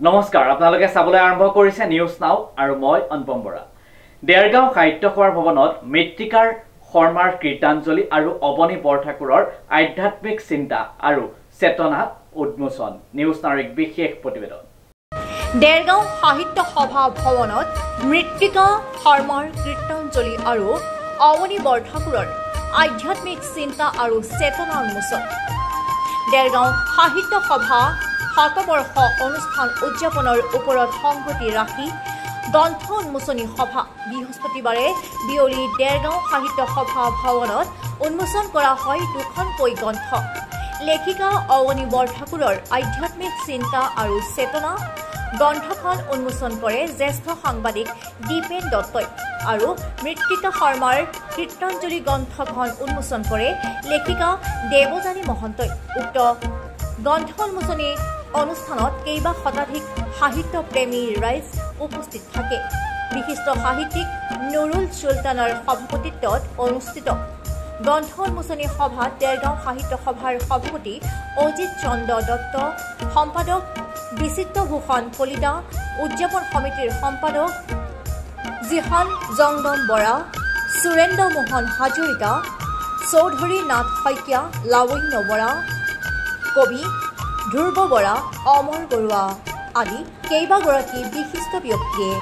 নমস্কাৰ আপোনালোকে চাবলৈ আৰম্ভ কৰিছে নিউজ নাও আৰু মই অনুপম বৰা। দেৰগাঁও সাহিত্য সভাৰ ভৱনত মৃত্তিকাৰ শৰ্মাৰ কীৰ্তাঞ্জলি আৰু অৱনী বৰঠাকুৰৰ আধ্যাত্মিক চিন্তা আৰু চেতনা উন্মোচন। নিউজ নাওৰ এক বিশেষ প্ৰতিবেদন। দেৰগাঁও সাহিত্য সভা ভৱনত মৃত্তিকা শৰ্মাৰ কীৰ্তাঞ্জলি আৰু অৱনী বৰঠাকুৰৰ আধ্যাত্মিক চিন্তা আৰু চেতনা উন্মোচন। দেৰগাঁও সাহিত্য সভা শতবৰ্ষ অনুষ্ঠান উদযাপনৰ ওপৰত সংগতি ৰাখি গ্ৰন্থ উন্মোচনী সভা বৃহস্পতিবাৰে বিয়লি দেৰগাঁও সাহিত্য সভা ভৱনত উন্মোচন কৰা হয় দুখনকৈ গ্ৰন্থ। লেখিকা অৱনী বৰঠাকুৰৰ আধ্যাত্মিক চিন্তা আৰু চেতনা গ্ৰন্থখন উন্মোচন কৰে জ্যেষ্ঠ সাংবাদিক দীপেন দত্তই আৰু মৃত্তিকা শৰ্মাৰ কীৰ্তাঞ্জলি গ্ৰন্থখন উন্মোচন কৰে লেখিকা দেৱযানী মহন্তই। উক্ত গ্ৰন্থ উন্মোচনী অনুষ্ঠানত কেইবা শতাধিক সাহিত্য প্ৰেমী ৰাইজ উপস্থিত থাকে। বিশিষ্ট সাহিত্যিক নুৰুল চুলতানৰ সভাপতিত্বত অনুষ্ঠিত গ্ৰন্থ উন্মোচনী সভাত দেৰগাঁও সাহিত্য সভাৰ সভাপতি অজিত চন্দ্ৰ দত্ত, সম্পাদক বিচিত্ৰভূষণ কলিতা, উদযাপন সমিতিৰ সম্পাদক জিহান জংগম বৰা, সুৰেন্দ্ৰ মোহন হাজৰিকা, চৌধুৰী নাথ শইকীয়া, লাৱণ্য বৰা, কবি ধ্ৰুৱ বৰা, অমৰ বৰুৱা আদি কেইবাগৰাকী বিশিষ্ট ব্যক্তিয়ে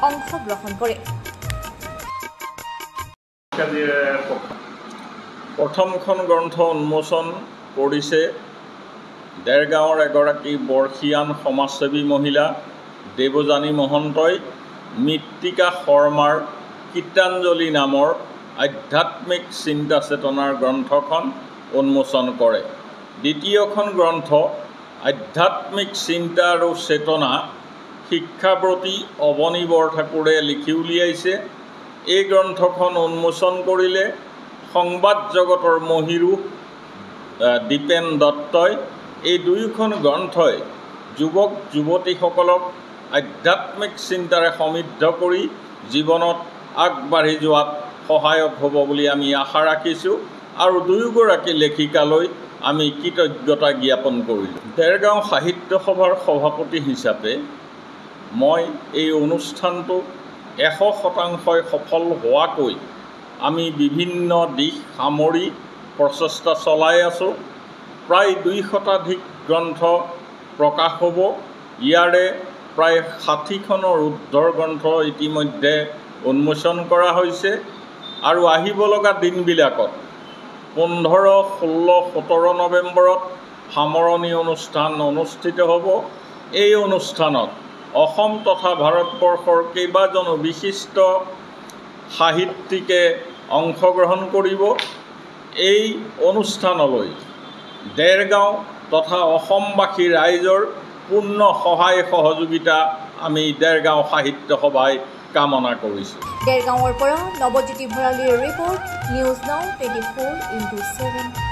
অংশগ্ৰহণ কৰে। প্ৰথমখন গ্ৰন্থ উন্মোচন কৰিছে দেৰগাঁৱৰ এগৰাকী বৰ্ষীয়ান সমাজসেৱী মহিলা দেৱযানী মহন্তই মৃত্তিকা শৰ্মাৰ কীৰ্তাঞ্জলি নামৰ আধ্যাত্মিক চিন্তা চেতনাৰ গ্ৰন্থখন উন্মোচন কৰে। দ্বিতীয়খন গ্ৰন্থ আধ্যাত্মিক চিন্তা আৰু চেতনা শিক্ষাব্ৰতী অৱনী বৰঠাকুৰে লিখি উলিয়াইছে। এই গ্ৰন্থখন উন্মোচন কৰিলে সংবাদ জগতৰ মহিৰু দীপেন দত্তই। এই দুয়োখন গ্ৰন্থই যুৱক যুৱতীসকলক আধ্যাত্মিক চিন্তাৰে সমৃদ্ধ কৰি জীৱনত আগবাঢ়ি যোৱাত সহায়ক হ'ব বুলি আমি আশা ৰাখিছোঁ আৰু দুয়োগৰাকী লেখিকালৈ আমি কৃতজ্ঞতা জ্ঞাপন কৰিলোঁ। দেৰগাঁও সাহিত্য সভাৰ সভাপতি হিচাপে মই এই অনুষ্ঠানটো 100% সফল হোৱাকৈ আমি বিভিন্ন দিশ সামৰি প্ৰচেষ্টা চলাই আছোঁ। প্ৰায় 2 শতাধিক গ্ৰন্থ প্ৰকাশ হ'ব। ইয়াৰে প্ৰায় 60খনৰ ঊৰ্ধৰ গ্ৰন্থ ইতিমধ্যে উন্মোচন কৰা হৈছে আৰু আহিব লগা দিনবিলাকত 15, 16, 17 নৱেম্বৰত সামৰণি অনুষ্ঠান অনুষ্ঠিত হ'ব। এই অনুষ্ঠানত অসম তথা ভাৰতবৰ্ষৰ কেইবাজনো বিশিষ্ট সাহিত্যিকে অংশগ্ৰহণ কৰিব। এই অনুষ্ঠানলৈ দেৰগাঁও তথা অসমবাসী ৰাইজৰ পূৰ্ণ সহায় সহযোগিতা আমি দেৰগাঁও সাহিত্য সভাই কামনা কৰিছোঁ। দেৰগাঁৱৰ পৰা নৱজ্যোতি ভৰালীৰ ৰিপৰ্ট, নিউজ নাও 24/7।